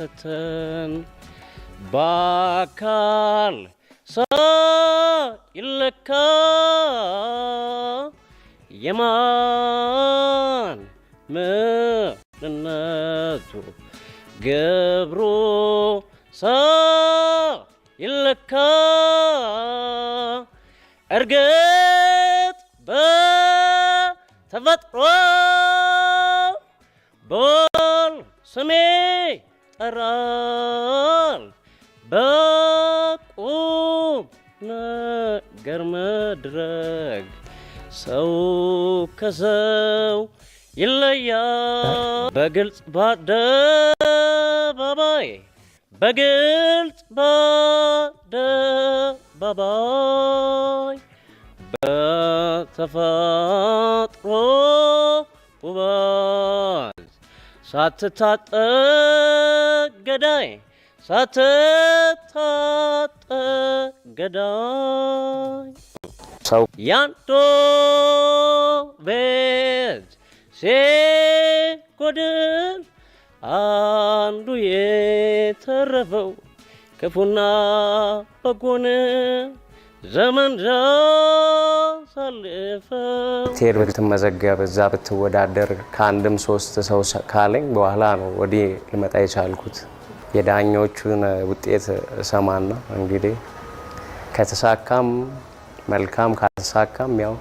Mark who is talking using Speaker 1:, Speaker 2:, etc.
Speaker 1: ሳይፈተን በአካል ሳይለካ የማን ምንነቱ ግብሩ ሳይለካ እርግጥ በተፈጥሮ በወል ስሜ ጠራል በቁም ነገር መድረግ ሰው ከሰው ይለያል በግልጽ በአደባባይ በግልጽ በአደባባይ በተፈጥሮ ውበት ሳትታጠቅ ገዳይ ሳትታጠቅ ገዳይ ሰው ያንዶ ቤት ሲጎድል አንዱ የተረፈው ክፉና በጎን ዘመን ሳልፈው ቴር ብትመዘገብ እዛ ብትወዳደር ከአንድም 3 ሰው ካለኝ በኋላ ነው ወዲህ ልመጣ የቻልኩት። የዳኞቹን ውጤት ሰማና እንግዲህ ከተሳካም መልካም ካልተሳካም ያው